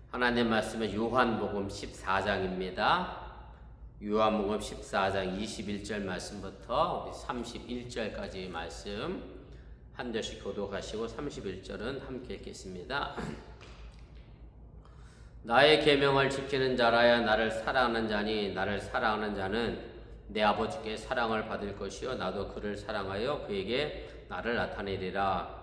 하나님 말씀은 요한복음 14장입니다. 요한복음 14장 21절 말씀부터 31절까지 말씀 한 절씩 교독하시고 31절은 함께 읽겠습니다. 나의 계명을 지키는 자라야 나를 사랑하는 자니 나를 사랑하는 자는 내 아버지께 사랑을 받을 것이요 나도 그를 사랑하여 그에게 나를 나타내리라.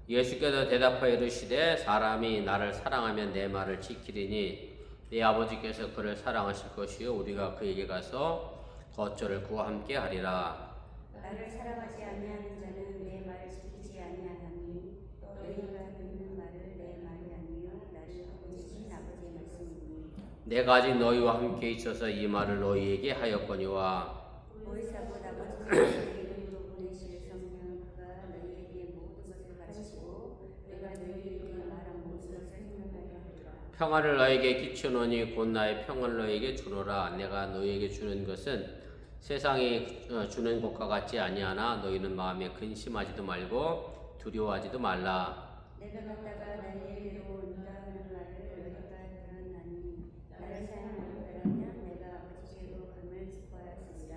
예수께서 대답하여 이르시되 사람이 나를 사랑하면 내 말을 지키리니 내 아버지께서 그를 사랑하실 것이요 우리가 그에게 가서 거처를 그와 함께 하리라. 나를 사랑하지 아니하는 자는 내 말을 지키지 아니하나니 너희가 듣는 말을 내 말이 아니요 나를 보내신 아버지의 말씀이니 내가 아직 너희와 함께 있어서 이 말을 너희에게 하였거니와 보혜사곧 아버지께서 내 이름으로 보내실 성령 그가 너희에게 모든 것을 가르치고 내가 너희에게 말한 모든 것을 생각하게 하리라. 평안을 너에게 끼치노니 곧 나의 평안을 너에게 주노라. 내가 너희에게 주는 것은 세상이 주는 것과 같지 아니하나 너희는 마음에 근심하지도 말고 두려워하지도 말라. 내가 갔다가 너희에게로 온다 하는 말을 너희가 들었나니 나를 사랑하는 자라면 내가 아버지께로 감을 기뻐하였으리라.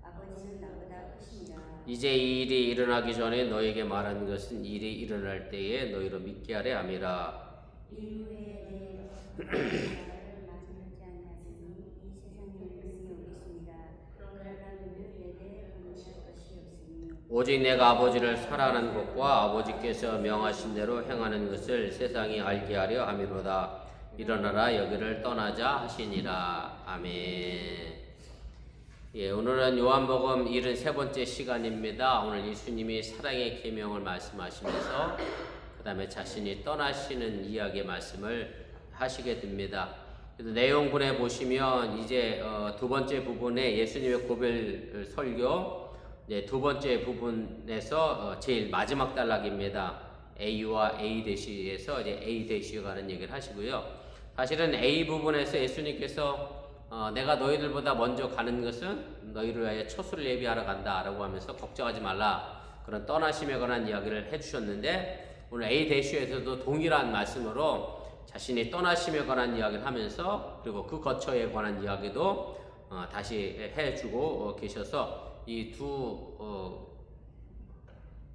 아버지는 나보다 크시니라. 이제 이 일이 일어나기 전에 너에게 말하는 것은 일이 일어날 때에 너희로 믿게 하려 함이라. 이후에 내 나를 마주하지 아니하시니 이 세상에 능히 오겠습니다. 그러나 너희는 내게 감당할 것이 없으니 오직 내가 아버지를 사랑하는 것과 아버지께서 명하신 대로 행하는 것을 세상이 알게 하려 함이로다. 일어나라 여기를 떠나자 하시니라. 아멘. 오늘은 요한복음 73번째 시간입니다. 오늘 예수님이 사랑의 계명을 말씀하시면서 그 다음에 자신이 떠나시는 이야기의 말씀을 하시게 됩니다. 그래서 내용분에 보시면 이제 두 번째 부분에 예수님의 고별 설교 두 번째 부분에서 제일 마지막 단락입니다. A와 A-에서 이제 A-에 가는 얘기를 하시고요. 사실은 A 부분에서 예수님께서 내가 너희들보다 먼저 가는 것은 너희를 위하여 처소를 예비하러 간다 라고 하면서 걱정하지 말라 그런 떠나심에 관한 이야기를 해주셨는데 오늘 A-에서도 동일한 말씀으로 자신이 떠나심에 관한 이야기를 하면서 그리고 그 거처에 관한 이야기도 다시 해주고 계셔서 이 두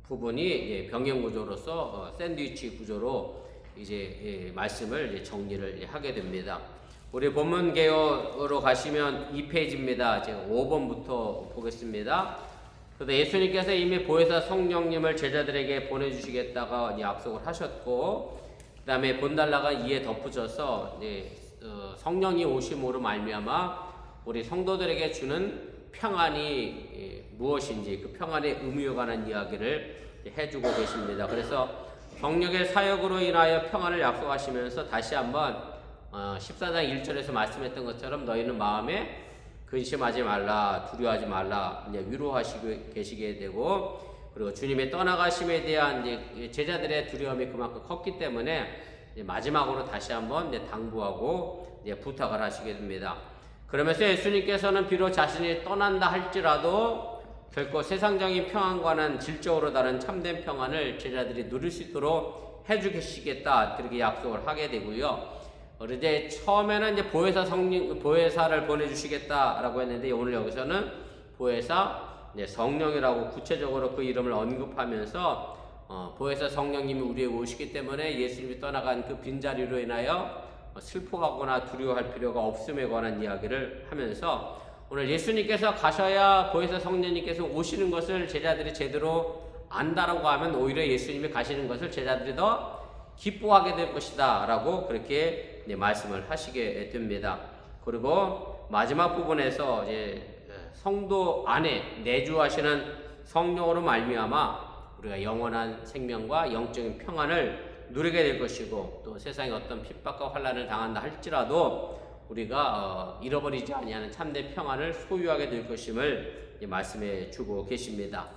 부분이 병행 구조로서 샌드위치 구조로 이제 말씀을 이제 정리를 하게 됩니다. 우리 본문 개요로 가시면 2페이지입니다. 제가 5번부터 보겠습니다. 그래서 예수님께서 이미 보혜사 성령님을 제자들에게 보내주시겠다가 약속을 하셨고, 그 다음에 본달라가 이에 덧붙여서 성령이 오심으로 말미암아 우리 성도들에게 주는 평안이 무엇인지 그 평안의 의미에 관한 이야기를 해주고 계십니다. 그래서 성령의 사역으로 인하여 평안을 약속하시면서 다시 한번 14장 1절에서 말씀했던 것처럼 너희는 마음에 근심하지 말라, 두려워하지 말라, 이제 위로하시고 계시게 되고, 그리고 주님의 떠나가심에 대한 이제 제자들의 두려움이 그만큼 컸기 때문에 이제 마지막으로 다시 한번 이제 당부하고 이제 부탁을 하시게 됩니다. 그러면서 예수님께서는 비록 자신이 떠난다 할지라도 결코 세상적인 평안과는 질적으로 다른 참된 평안을 제자들이 누릴 수 있도록 해주시겠다 그렇게 약속을 하게 되고요. 이제 처음에는 이제 보혜사를 보내주시겠다라고 했는데 오늘 여기서는 보혜사 성령이라고 구체적으로 그 이름을 언급하면서 보혜사 성령님이 우리에게 오시기 때문에 예수님이 떠나간 그 빈자리로 인하여 슬퍼하거나 두려워할 필요가 없음에 관한 이야기를 하면서 오늘 예수님께서 가셔야 보혜사 성령님께서 오시는 것을 제자들이 제대로 안다라고 하면 오히려 예수님이 가시는 것을 제자들이 더 기뻐하게 될 것이다 라고 그렇게 말씀을 하시게 됩니다. 그리고 마지막 부분에서 이제 성도 안에 내주하시는 성령으로 말미암아 우리가 영원한 생명과 영적인 평안을 누리게 될 것이고 또 세상에 어떤 핍박과 환난을 당한다 할지라도 우리가 잃어버리지 아니하는 참된 평안을 소유하게 될 것임을 말씀해 주고 계십니다.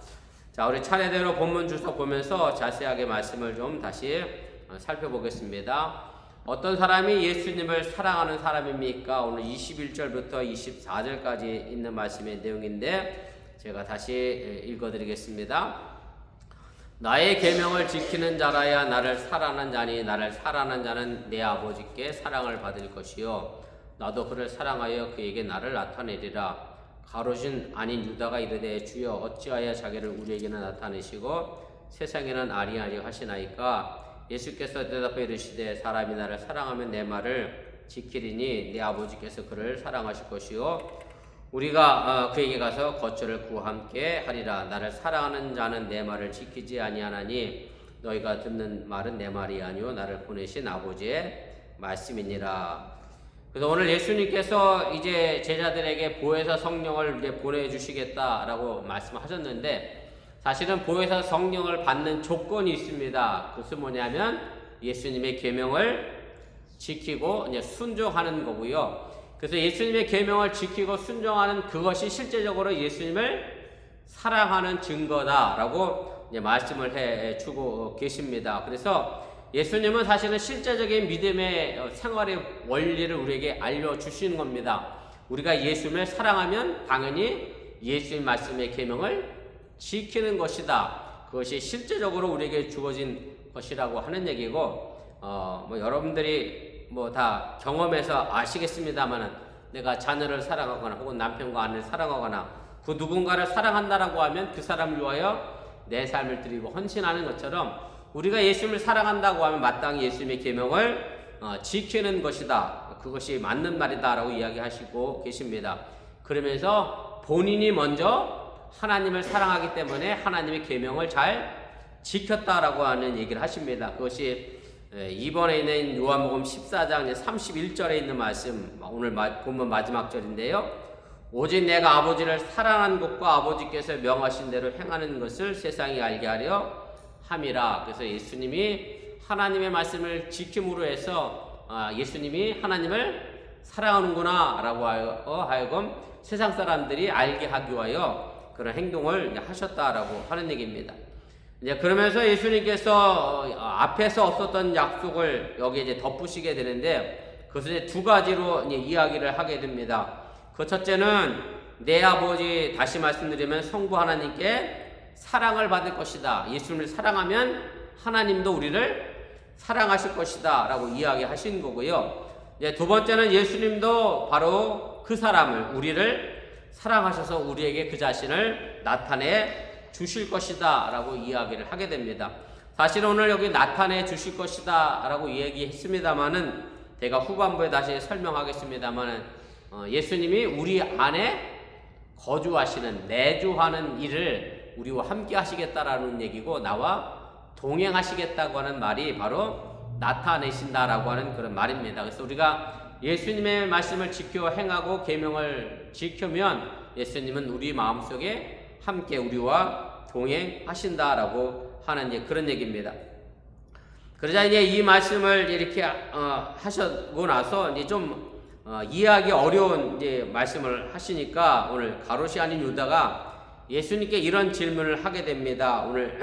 자, 우리 차례대로 본문 주석 보면서 자세하게 말씀을 좀 다시 살펴보겠습니다. 어떤 사람이 예수님을 사랑하는 사람입니까? 오늘 21절부터 24절까지 있는 말씀의 내용인데 제가 다시 읽어드리겠습니다. 나의 계명을 지키는 자라야 나를 사랑하는 자니 나를 사랑하는 자는 내 아버지께 사랑을 받을 것이요 나도 그를 사랑하여 그에게 나를 나타내리라. 가롯인 아닌 유다가 이르되 주여 어찌하여 자기를 우리에게는 나타내시고 세상에는 아니하려 하시나이까. 예수께서 대답하여 이르시되 사람이 나를 사랑하면 내 말을 지키리니 내 아버지께서 그를 사랑하실 것이요 우리가 그에게 가서 거처를 구하 함께 하리라. 나를 사랑하는 자는 내 말을 지키지 아니하나니 너희가 듣는 말은 내 말이 아니요 나를 보내신 아버지의 말씀이니라. 그래서 오늘 예수님께서 이제 제자들에게 보혜사 성령을 이제 보내주시겠다라고 말씀하셨는데 사실은 보혜사 성령을 받는 조건이 있습니다. 그것은 뭐냐면 예수님의 계명을 지키고 이제 순종하는 거고요. 그래서 예수님의 계명을 지키고 순종하는 그것이 실제적으로 예수님을 사랑하는 증거다라고 이제 말씀을 해 주고 계십니다. 그래서 예수님은 사실은 실제적인 믿음의 생활의 원리를 우리에게 알려주시는 겁니다. 우리가 예수님을 사랑하면 당연히 예수님 말씀의 계명을 지키는 것이다. 그것이 실제적으로 우리에게 주어진 것이라고 하는 얘기고, 여러분들이 다 경험해서 아시겠습니다만은 내가 자녀를 사랑하거나 혹은 남편과 아내를 사랑하거나 그 누군가를 사랑한다라고 하면 그 사람을 위하여 내 삶을 드리고 헌신하는 것처럼 우리가 예수님을 사랑한다고 하면 마땅히 예수님의 계명을 지키는 것이다. 그것이 맞는 말이다라고 이야기하시고 계십니다. 그러면서 본인이 먼저 하나님을 사랑하기 때문에 하나님의 계명을 잘 지켰다라고 하는 얘기를 하십니다. 그것이 이번에 있는 요한복음 14장 31절에 있는 말씀, 오늘 본문 마지막 절인데요. 오직 내가 아버지를 사랑하는 것과 아버지께서 명하신 대로 행하는 것을 세상이 알게 하려 함이라. 그래서 예수님이 하나님의 말씀을 지킴으로 해서 예수님이 하나님을 사랑하는구나 라고 하여금 세상 사람들이 알게 하기 위하여 그런 행동을 하셨다라고 하는 얘기입니다. 이제 그러면서 예수님께서 앞에서 없었던 약속을 여기 이제 덧붙이게 되는데 그것을 이제 두 가지로 이제 이야기를 하게 됩니다. 그 첫째는 내 아버지, 다시 말씀드리면 성부 하나님께 사랑을 받을 것이다. 예수님을 사랑하면 하나님도 우리를 사랑하실 것이다 라고 이야기하신 거고요. 이제 두 번째는 예수님도 바로 그 사람을, 우리를 사랑하셔서 우리에게 그 자신을 나타내 주실 것이다 라고 이야기를 하게 됩니다. 사실 오늘 여기 나타내 주실 것이다 라고 얘기했습니다만은 제가 후반부에 다시 설명하겠습니다만은 예수님이 우리 안에 거주하시는, 내주하는 일을 우리와 함께 하시겠다라는 얘기고 나와 동행하시겠다고 하는 말이 바로 나타내신다라고 하는 그런 말입니다. 그래서 우리가 예수님의 말씀을 지켜 행하고 계명을 지키면 예수님은 우리 마음속에 함께 우리와 동행하신다라고 하는 이제 그런 얘기입니다. 그러자 이제 이 말씀을 이렇게 하시고 나서 이제 좀 이해하기 어려운 이제 말씀을 하시니까 오늘 가롯이 아닌 유다가 예수님께 이런 질문을 하게 됩니다. 오늘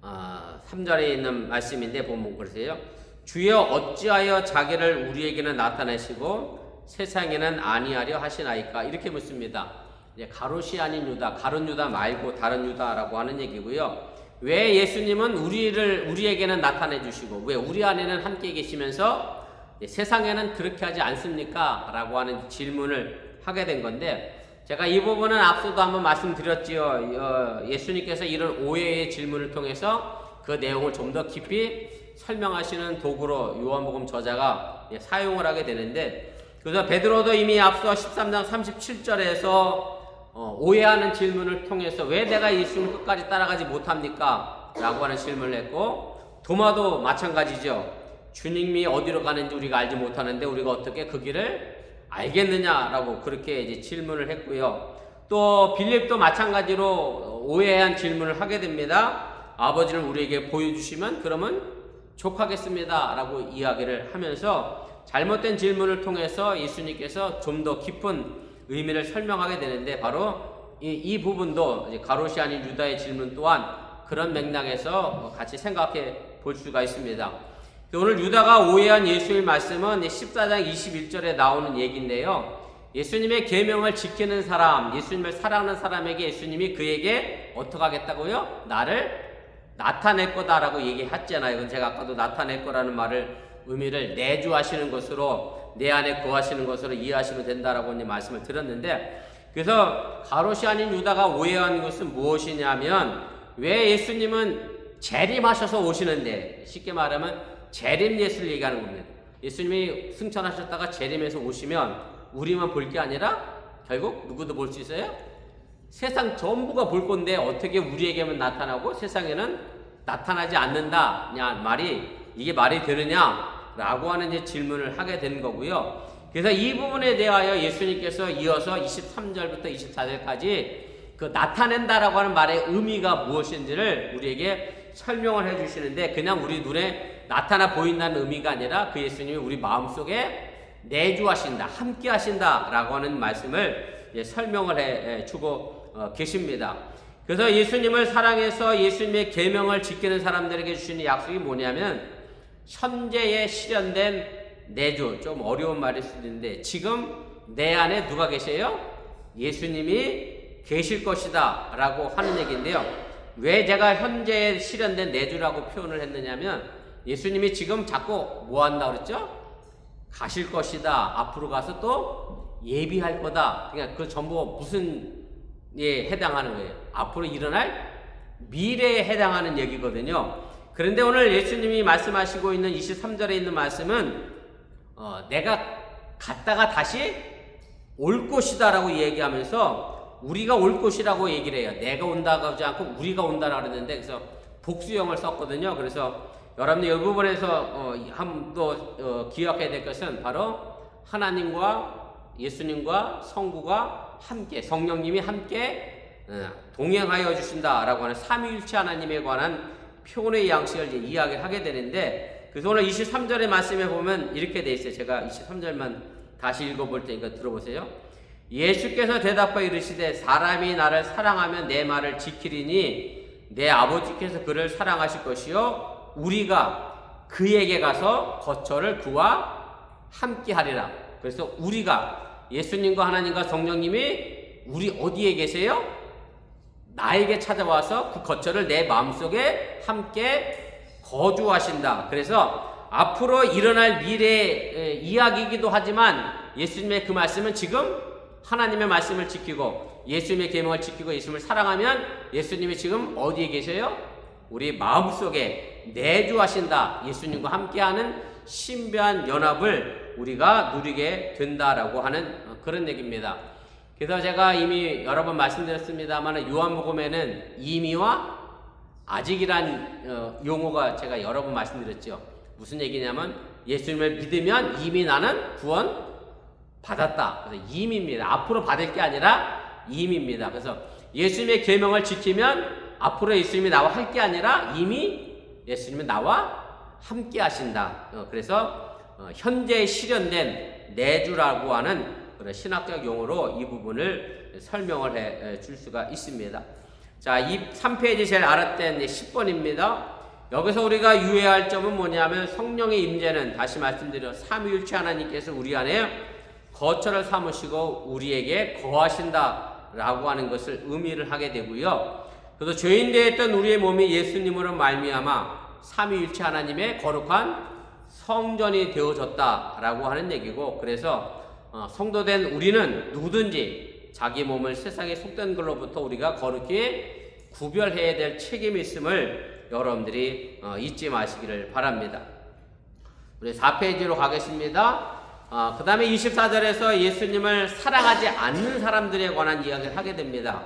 23절에 있는 말씀인데 보면 그러세요. 주여 어찌하여 자기를 우리에게는 나타내시고 세상에는 아니하려 하시나이까? 이렇게 묻습니다. 가롯이 아닌 유다, 가룟 유다 말고 다른 유다라고 하는 얘기고요. 왜 예수님은 우리에게는 나타내 주시고 왜 우리 안에는 함께 계시면서 세상에는 그렇게 하지 않습니까? 라고 하는 질문을 하게 된 건데 제가 이 부분은 앞서도 한번 말씀드렸지요. 예수님께서 이런 오해의 질문을 통해서 그 내용을 좀 더 깊이 설명하시는 도구로 요한복음 저자가 사용을 하게 되는데 그래서 베드로도 이미 앞서 13장 37절에서 오해하는 질문을 통해서 왜 내가 예수님을 끝까지 따라가지 못합니까? 라고 하는 질문을 했고 도마도 마찬가지죠. 주님이 어디로 가는지 우리가 알지 못하는데 우리가 어떻게 그 길을 알겠느냐라고 그렇게 이제 질문을 했고요. 또 빌립도 마찬가지로 오해한 질문을 하게 됩니다. 아버지를 우리에게 보여주시면 그러면 족하겠습니다 라고 이야기를 하면서 잘못된 질문을 통해서 예수님께서 좀 더 깊은 의미를 설명하게 되는데 바로 이 부분도 이제 가롯이 아닌 유다의 질문 또한 그런 맥락에서 같이 생각해 볼 수가 있습니다. 오늘 유다가 오해한 예수의 말씀은 14장 21절에 나오는 얘기인데요. 예수님의 계명을 지키는 사람, 예수님을 사랑하는 사람에게 예수님이 그에게 어떻게 하겠다고요? 나를 나타낼 거다라고 얘기했잖아요. 이건 제가 아까도 나타낼 거라는 말을 의미를 내주하시는 것으로, 내 안에 거하시는 것으로 이해하시면 된다라고 이제 말씀을 드렸는데, 그래서 가롯이 아닌 유다가 오해한 것은 무엇이냐면, 왜 예수님은 재림하셔서 오시는데, 쉽게 말하면 재림 예수를 얘기하는 겁니다. 예수님이 승천하셨다가 재림해서 오시면 우리만 볼 게 아니라 결국 누구도 볼 수 있어요? 세상 전부가 볼 건데 어떻게 우리에게만 나타나고 세상에는 나타나지 않는다 이게 말이 되느냐라고 하는 이제 질문을 하게 되는 거고요. 그래서 이 부분에 대하여 예수님께서 이어서 23절부터 24절까지 그 나타낸다라고 하는 말의 의미가 무엇인지를 우리에게 설명을 해주시는데, 그냥 우리 눈에 나타나 보인다는 의미가 아니라 그 예수님이 우리 마음속에 내주하신다, 함께 하신다라고 하는 말씀을 설명을 해주고 계십니다. 그래서 예수님을 사랑해서 예수님의 계명을 지키는 사람들에게 주시는 약속이 뭐냐면, 현재에 실현된 내주, 좀 어려운 말일 수도 있는데, 지금 내 안에 누가 계세요? 예수님이 계실 것이다 라고 하는 얘기인데요. 왜 제가 현재에 실현된 내주라고 표현을 했느냐면, 예수님이 지금 자꾸 뭐 한다 그랬죠? 가실 것이다. 앞으로 가서 또 예비할 거다. 그러니까 그 전부 무슨 예 해당하는 거예요? 앞으로 일어날 미래에 해당하는 얘기거든요. 그런데 오늘 예수님이 말씀하시고 있는 23절에 있는 말씀은 내가 갔다가 다시 올 것이다 라고 얘기하면서 우리가 올 것이라고 얘기를 해요. 내가 온다고 하지 않고 우리가 온다라고 그랬는데, 그래서 복수형을 썼거든요. 그래서 여러분들 이 부분에서 한번 기억해야 될 것은 바로 하나님과 예수님과 성부가 함께, 성령님이 함께 동행하여 주신다라고 하는 삼위일체 하나님에 관한 표현의 양식을 이제 이야기하게 되는데, 그래서 오늘 23절의 말씀에 보면 이렇게 돼 있어요. 제가 23절만 다시 읽어볼 테니까 들어보세요. 예수께서 대답하여 이르시되 사람이 나를 사랑하면 내 말을 지키리니 내 아버지께서 그를 사랑하실 것이요 우리가 그에게 가서 거처를 그와 함께 하리라. 그래서 우리가, 예수님과 하나님과 성령님이 우리 어디에 계세요? 나에게 찾아와서 그 거처를 내 마음속에 함께 거주하신다. 그래서 앞으로 일어날 미래의 이야기이기도 하지만 예수님의 그 말씀은 지금 하나님의 말씀을 지키고 예수님의 계명을 지키고 예수님을 사랑하면 예수님이 지금 어디에 계세요? 우리 마음속에 내주하신다. 예수님과 함께하는 신비한 연합을 우리가 누리게 된다라고 하는 그런 얘기입니다. 그래서 제가 이미 여러 번 말씀드렸습니다만, 요한복음에는 이미와 아직이란 용어가 제가 여러 번 말씀드렸죠. 무슨 얘기냐면, 예수님을 믿으면 이미 나는 구원 받았다. 그래서 임입니다. 앞으로 받을 게 아니라 임입니다. 그래서 예수님의 계명을 지키면 앞으로 예수님이 나와 할 게 아니라 이미 예수님은 나와 함께 하신다. 그래서 현재 실현된 내주라고 하는 그런 신학적 용어로 이 부분을 설명을 해 줄 수가 있습니다. 자, 이 3페이지 제일 아랫된 10번입니다. 여기서 우리가 유의할 점은 뭐냐면, 성령의 임재는 다시 말씀드려 삼위일체 하나님께서 우리 안에 거처를 삼으시고 우리에게 거하신다라고 하는 것을 의미를 하게 되고요. 그래서 죄인 되었던 우리의 몸이 예수님으로 말미암아 삼위일체 하나님의 거룩한 성전이 되어졌다라고 하는 얘기고, 그래서 성도된 우리는 누구든지 자기 몸을 세상에 속된 것로부터 우리가 거룩히 구별해야 될 책임이 있음을 여러분들이 잊지 마시기를 바랍니다. 우리 4페이지로 가겠습니다. 그 다음에 24절에서 예수님을 사랑하지 않는 사람들에 관한 이야기를 하게 됩니다.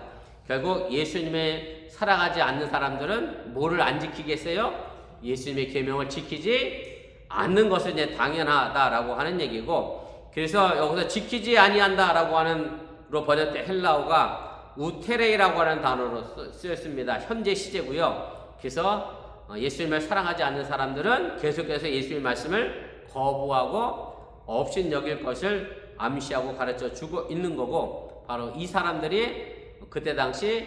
결국 예수님을 사랑하지 않는 사람들은 뭐를 안 지키겠어요? 예수님의 계명을 지키지 않는 것은 이제 당연하다라고 하는 얘기고, 그래서 여기서 지키지 아니한다라고 하는 로 번역된 헬라어가 우테레이라고 하는 단어로 쓰였습니다. 현재 시제고요. 그래서 예수님을 사랑하지 않는 사람들은 계속해서 예수님의 말씀을 거부하고 업신여길 것을 암시하고 가르쳐 주고 있는 거고, 바로 이 사람들이 그때 당시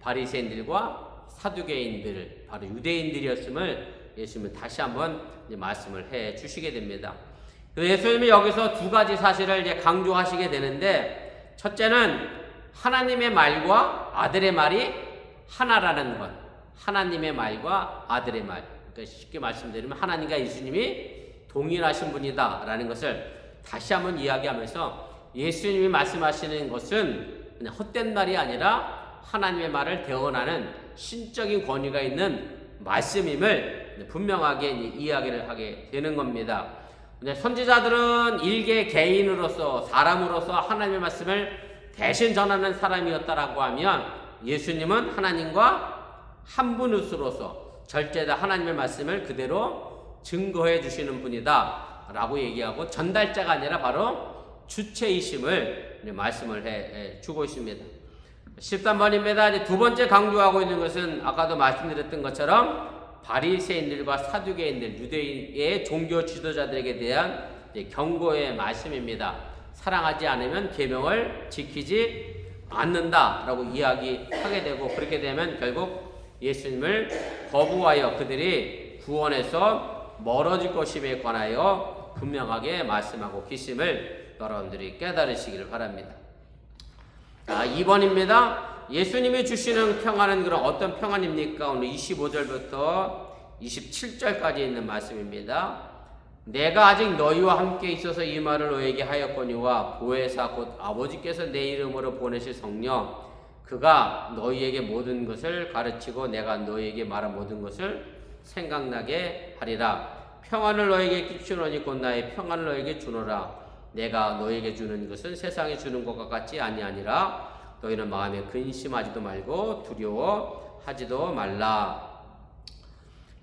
바리새인들과 사두개인들, 바로 유대인들이었음을 예수님은 다시 한번 말씀을 해 주시게 됩니다. 그래서 예수님이 여기서 두 가지 사실을 이제 강조하시게 되는데, 첫째는 하나님의 말과 아들의 말이 하나라는 것. 하나님의 말과 아들의 말. 그러니까 쉽게 말씀드리면 하나님과 예수님이 동일하신 분이다라는 것을 다시 한번 이야기하면서, 예수님이 말씀하시는 것은 그냥 헛된 말이 아니라 하나님의 말을 대언하는 신적인 권위가 있는 말씀임을 분명하게 이야기를 하게 되는 겁니다. 선지자들은 일개 개인으로서, 사람으로서 하나님의 말씀을 대신 전하는 사람이었다라고 하면, 예수님은 하나님과 한 분으로서 절제다 하나님의 말씀을 그대로 증거해 주시는 분이다 라고 얘기하고, 전달자가 아니라 바로 주체이심을 말씀을 해 주고 있습니다. 13번입니다. 두 번째 강조하고 있는 것은 아까도 말씀드렸던 것처럼 바리새인들과 사두개인들, 유대인의 종교 지도자들에게 대한 경고의 말씀입니다. 사랑하지 않으면 계명을 지키지 않는다라고 이야기하게 되고, 그렇게 되면 결국 예수님을 거부하여 그들이 구원에서 멀어질 것임에 관하여 분명하게 말씀하고 계심을 여러분들이 깨달으시기를 바랍니다. 2번입니다. 예수님이 주시는 평안은 그럼 어떤 평안입니까? 오늘 25절부터 27절까지 있는 말씀입니다. 내가 아직 너희와 함께 있어서 이 말을 너희에게 하였거니와 보혜사 곧 아버지께서 내 이름으로 보내실 성령, 그가 너희에게 모든 것을 가르치고 내가 너희에게 말한 모든 것을 생각나게 하리라. 평안을 너희에게 끼치노니 곧 나의 평안을 너희에게 주노라. 내가 너희에게 주는 것은 세상에 주는 것과 같지 아니하니라. 너희는 마음에 근심하지도 말고 두려워하지도 말라.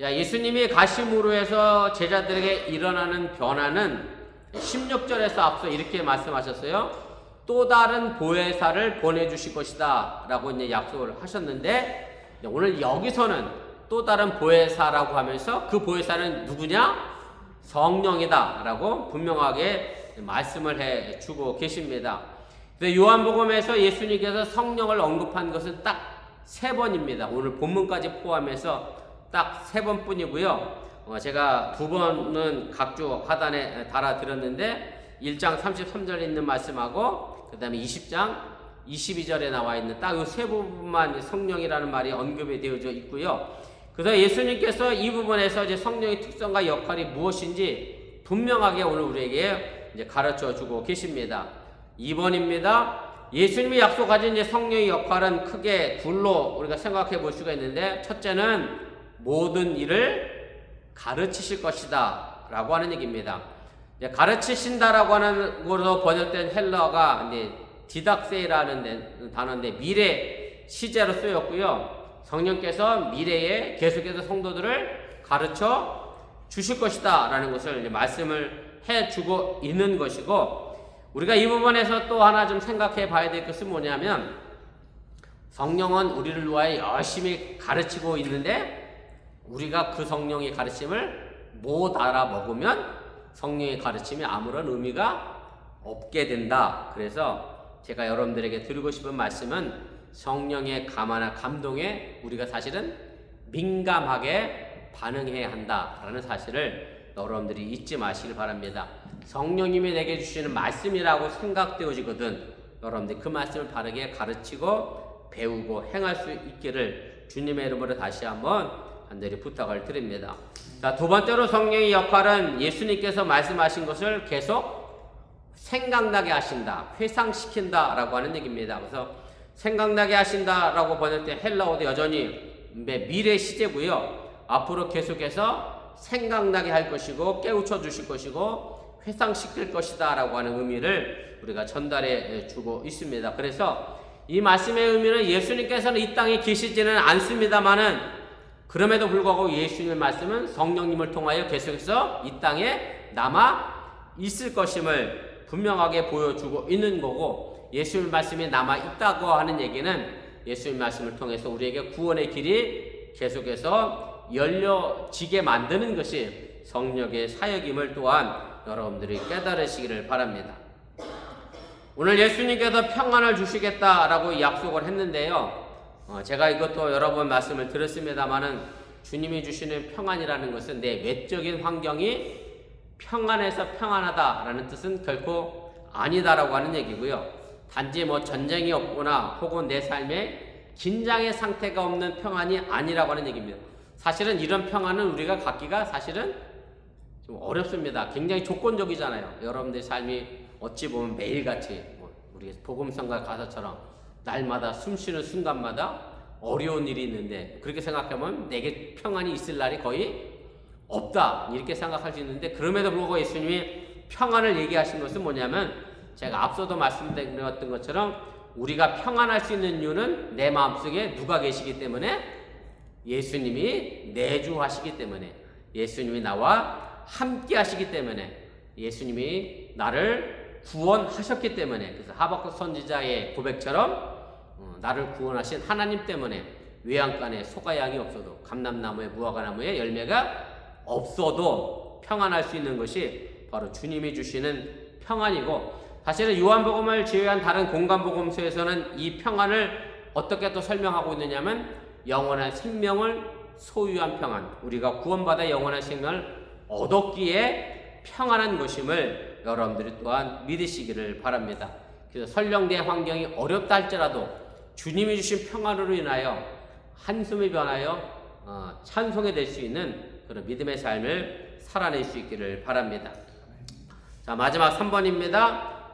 예수님이 가심으로 해서 제자들에게 일어나는 변화는 16절에서 앞서 이렇게 말씀하셨어요. 또 다른 보혜사를 보내주실 것이다 라고 이제 약속을 하셨는데, 오늘 여기서는 또 다른 보혜사라고 하면서 그 보혜사는 누구냐? 성령이다 라고 분명하게 말씀을 해 주고 계십니다. 요한복음에서 예수님께서 성령을 언급한 것은 딱 3번입니다. 오늘 본문까지 포함해서 딱 3번뿐이고요. 제가 2번은 각주 하단에 달아드렸는데 1장 33절에 있는 말씀하고 그 다음에 20장 22절에 나와 있는 딱 이 3부분만 성령이라는 말이 언급이 되어져 있고요. 그래서 예수님께서 이 부분에서 이제 성령의 특성과 역할이 무엇인지 분명하게 오늘 우리에게 이제 가르쳐 주고 계십니다. 2번입니다. 예수님이 약속하신 이제 성령의 역할은 크게 둘로 우리가 생각해 볼 수가 있는데, 첫째는 모든 일을 가르치실 것이다 라고 하는 얘기입니다. 가르치신다라고 하는 것으로 번역된 헬라어가 이제 디닥세이라는 단어인데 미래 시제로 쓰였고요. 성령께서 미래에 계속해서 성도들을 가르쳐 주실 것이다 라는 것을 이제 말씀을 해주고 있는 것이고, 우리가 이 부분에서 또 하나 좀 생각해 봐야 될 것은 뭐냐면, 성령은 우리를 위하여 열심히 가르치고 있는데 우리가 그 성령의 가르침을 못 알아먹으면 성령의 가르침이 아무런 의미가 없게 된다. 그래서 제가 여러분들에게 드리고 싶은 말씀은, 성령의 감화나 감동에 우리가 사실은 민감하게 반응해야 한다라는 사실을 여러분들이 잊지 마시길 바랍니다. 성령님이 내게 주시는 말씀이라고 생각되어지거든 여러분들이 그 말씀을 바르게 가르치고 배우고 행할 수 있기를 주님의 이름으로 다시 한번 간절히 부탁을 드립니다. 자, 두 번째로 성령의 역할은 예수님께서 말씀하신 것을 계속 생각나게 하신다, 회상시킨다 라고 하는 얘기입니다. 그래서 생각나게 하신다라고 번역된 헬라어도 여전히 미래 시제고요. 앞으로 계속해서 생각나게 할 것이고 깨우쳐 주실 것이고 회상시킬 것이다 라고 하는 의미를 우리가 전달해 주고 있습니다. 그래서 이 말씀의 의미는 예수님께서는 이 땅에 계시지는 않습니다만은, 그럼에도 불구하고 예수님의 말씀은 성령님을 통하여 계속해서 이 땅에 남아 있을 것임을 분명하게 보여주고 있는 거고, 예수님 말씀이 남아 있다고 하는 얘기는 예수님 말씀을 통해서 우리에게 구원의 길이 계속해서 열려지게 만드는 것이 성령의 사역임을 또한 여러분들이 깨달으시기를 바랍니다. 오늘 예수님께서 평안을 주시겠다라고 약속을 했는데요. 제가 이것도 여러 번 말씀을 드렸습니다만은, 주님이 주시는 평안이라는 것은 내 외적인 환경이 평안해서 평안하다라는 뜻은 결코 아니다라고 하는 얘기고요. 단지 뭐 전쟁이 없거나 혹은 내 삶에 긴장의 상태가 없는 평안이 아니라고 하는 얘기입니다. 사실은 이런 평안은 우리가 갖기가 사실은 좀 어렵습니다. 굉장히 조건적이잖아요. 여러분들의 삶이 어찌 보면 매일같이 우리 복음성가 가사처럼 날마다 숨쉬는 순간마다 어려운 일이 있는데 그렇게 생각하면 내게 평안이 있을 날이 거의 없다 이렇게 생각할 수 있는데, 그럼에도 불구하고 예수님이 평안을 얘기하신 것은 뭐냐면, 제가 앞서도 말씀드렸던 것처럼 우리가 평안할 수 있는 이유는 내 마음속에 누가 계시기 때문에? 예수님이 내주하시기 때문에, 예수님이 나와 함께 하시기 때문에, 예수님이 나를 구원하셨기 때문에. 그래서 하박국 선지자의 고백처럼 나를 구원하신 하나님 때문에 외양간에 소가 양이 없어도 감람나무에 무화과나무에 열매가 없어도 평안할 수 있는 것이 바로 주님이 주시는 평안이고, 사실은 요한복음을 제외한 다른 공간복음서에서는 이 평안을 어떻게 또 설명하고 있느냐면, 영원한 생명을 소유한 평안, 우리가 구원받아 영원한 생명을 얻었기에 평안한 것임을 여러분들이 또한 믿으시기를 바랍니다. 그래서 설령대 환경이 어렵다 할지라도 주님이 주신 평안으로 인하여 한숨이 변하여 찬송이 될 수 있는 그런 믿음의 삶을 살아낼 수 있기를 바랍니다. 자, 마지막 3번입니다.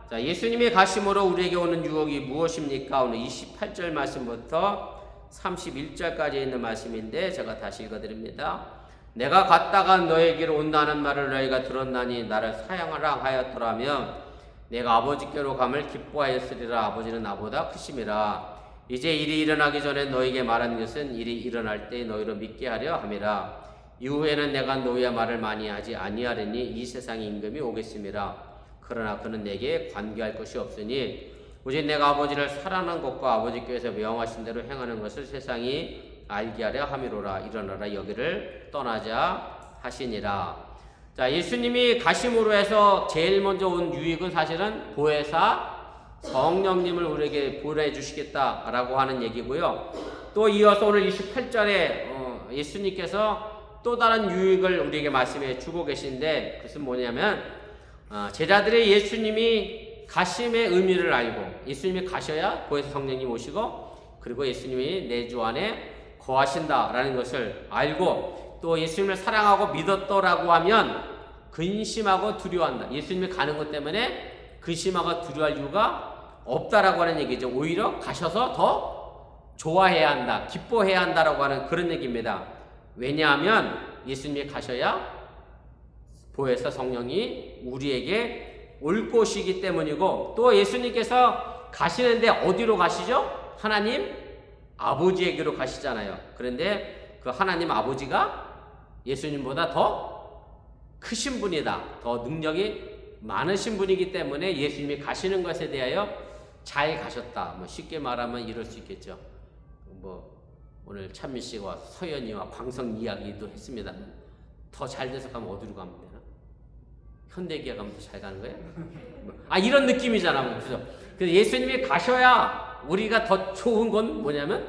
자, 예수님의 가심으로 우리에게 오는 유혹이 무엇입니까? 오늘 28절 말씀부터 31절까지 있는 말씀인데 제가 다시 읽어드립니다. 내가 갔다가 너에게로 온다는 말을 너희가 들었나니 나를 사양하라 하였더라면 내가 아버지께로 감을 기뻐하였으리라. 아버지는 나보다 크심이라. 이제 일이 일어나기 전에 너에게 말한 것은 일이 일어날 때 너희로 믿게 하려 함이라. 이후에는 내가 너희와 말을 많이 하지 아니하리니 이 세상의 임금이 오겠음이라. 그러나 그는 내게 관계할 것이 없으니 오직 내가 아버지를 사랑하는 것과 아버지께서 명하신 대로 행하는 것을 세상이 알게 하려 함이로라. 일어나라 여기를 떠나자 하시니라. 자, 예수님이 가심으로 해서 제일 먼저 온 유익은 사실은 보혜사 성령님을 우리에게 보내주시겠다라고 하는 얘기고요. 또 이어서 오늘 28절에 예수님께서 또 다른 유익을 우리에게 말씀해 주고 계신데, 그것은 뭐냐면 제자들이 예수님이 가심의 의미를 알고, 예수님이 가셔야 보혜사 성령님 오시고 그리고 예수님이 내 주 안에 거하신다라는 것을 알고, 또 예수님을 사랑하고 믿었더라고 하면 근심하고 두려워한다. 예수님이 가는 것 때문에 근심하고 두려워할 이유가 없다라고 하는 얘기죠. 오히려 가셔서 더 좋아해야 한다, 기뻐해야 한다라고 하는 그런 얘기입니다. 왜냐하면 예수님이 가셔야 보혜사 성령이 우리에게 올 것이기 때문이고, 또 예수님께서 가시는데 어디로 가시죠? 하나님 아버지에게로 가시잖아요. 그런데 그 하나님 아버지가 예수님보다 더 크신 분이다, 더 능력이 많으신 분이기 때문에 예수님이 가시는 것에 대하여 잘 가셨다, 뭐 쉽게 말하면 이럴 수 있겠죠. 뭐 오늘 찬미 씨와 서연이와 광성 이야기도 했습니다. 더 잘 돼서 가면 어디로 가면 되나? 현대기아 가면 더 잘 가는 거예요? 이런 느낌이잖아. 그죠? 그래서 예수님이 가셔야 우리가 더 좋은 건 뭐냐면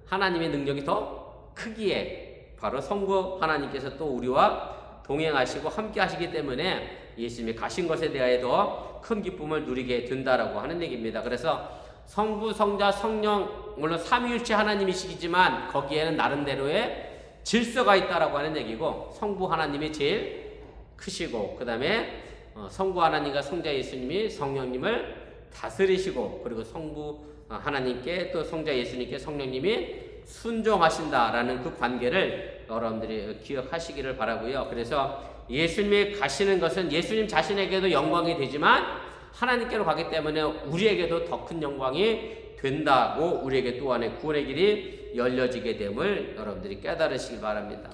하나님의 능력이 더 크기에 바로 성부 하나님께서 또 우리와 동행하시고 함께 하시기 때문에 예수님이 가신 것에 대하여도 큰 기쁨을 누리게 된다라고 하는 얘기입니다. 그래서 성부, 성자, 성령, 물론 삼위일체 하나님이시지만 거기에는 나름대로의 질서가 있다라고 하는 얘기고, 성부 하나님이 제일 크시고, 그 다음에 성부 하나님과 성자 예수님이 성령님을 다스리시고, 그리고 성부 하나님께 또 성자 예수님께 성령님이 순종하신다라는 그 관계를 여러분들이 기억하시기를 바라고요. 그래서 예수님이 가시는 것은 예수님 자신에게도 영광이 되지만 하나님께로 가기 때문에 우리에게도 더 큰 영광이 된다고, 우리에게 또한의 구원의 길이 열려지게 됨을 여러분들이 깨달으시기 바랍니다.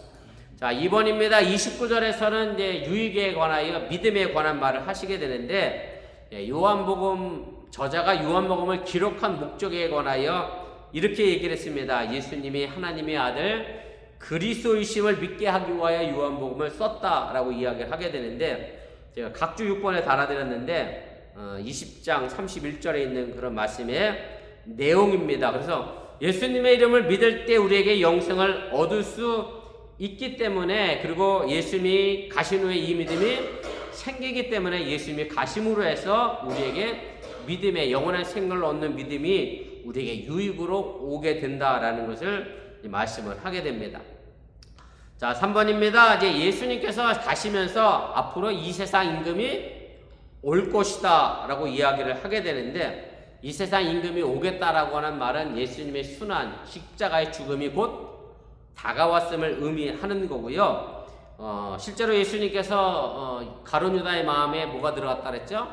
자, 2번입니다. 29절에서는 이제 유익에 관하여 믿음에 관한 말을 하시게 되는데, 요한복음 저자가 요한복음을 기록한 목적에 관하여 이렇게 얘기를 했습니다. 예수님이 하나님의 아들 그리스도이심을 믿게 하기 위하여 요한복음을 썼다라고 이야기를 하게 되는데, 제가 각주 6번에 달아드렸는데 20장 31절에 있는 그런 말씀의 내용입니다. 그래서 예수님의 이름을 믿을 때 우리에게 영생을 얻을 수 있기 때문에, 그리고 예수님이 가신 후에 이 믿음이 생기기 때문에 예수님이 가심으로 해서 우리에게 믿음의 영원한 생명을 얻는 믿음이 우리에게 유익으로 오게 된다라는 것을 말씀을 하게 됩니다. 자, 3번입니다. 이제 예수님께서 가시면서 앞으로 이 세상 임금이 올 것이다 라고 이야기를 하게 되는데, 이 세상 임금이 오겠다라고 하는 말은 예수님의 순환, 십자가의 죽음이 곧 다가왔음을 의미하는 거고요. 실제로 예수님께서 가룟 유다의 마음에 뭐가 들어갔다 그랬죠?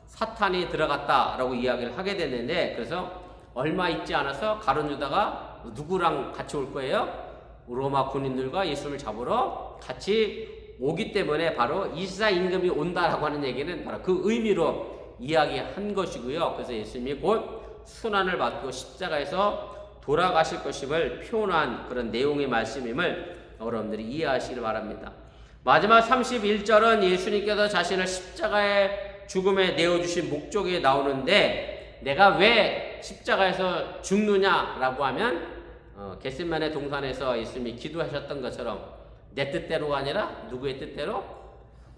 사탄이 들어갔다라고 이야기를 하게 됐는데, 그래서 얼마 있지 않아서 가룟 유다가 누구랑 같이 올 거예요? 로마 군인들과 예수님을 잡으러 같이 오기 때문에 바로 이 세상 임금이 온다라고 하는 얘기는 바로 그 의미로 이야기한 것이고요. 그래서 예수님이 곧 순환을 받고 십자가에서 돌아가실 것임을 표현한 그런 내용의 말씀임을 여러분들이 이해하시길 바랍니다. 마지막 31절은 예수님께서 자신을 십자가의 죽음에 내어주신 목적이 나오는데, 내가 왜 십자가에서 죽느냐라고 하면 겟세마네 동산에서 예수님이 기도하셨던 것처럼 내 뜻대로가 아니라 누구의 뜻대로?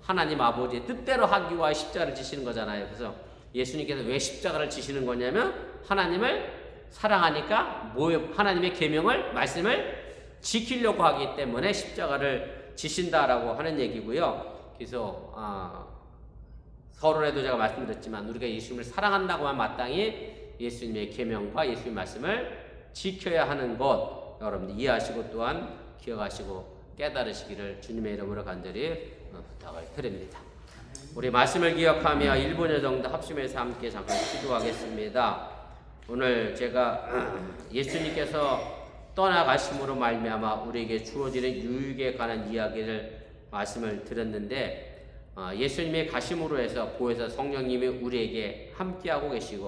하나님 아버지의 뜻대로 하기 위하여 십자가를 지시는 거잖아요. 그래서 예수님께서 왜 십자가를 지시는 거냐면 하나님을 사랑하니까 하나님의 계명을, 말씀을 지키려고 하기 때문에 십자가를 지신다라고 하는 얘기고요. 그래서 서론에도 제가 말씀드렸지만 우리가 예수님을 사랑한다고 하면 마땅히 예수님의 계명과 예수님의 말씀을 지켜야 하는 것, 여러분들 이해하시고 또한 기억하시고 깨달으시기를 주님의 이름으로 간절히 부탁을 드립니다. 우리 말씀을 기억하며 1분여 정도 합심해서 함께 잠깐 기도하겠습니다. 오늘 제가 예수님께서 떠나가심으로 말미암아 우리에게 주어지는 유익에 관한 이야기를 말씀을 드렸는데, 예수님의 가심으로 해서 보혜사 성령님이 우리에게 함께하고 계시고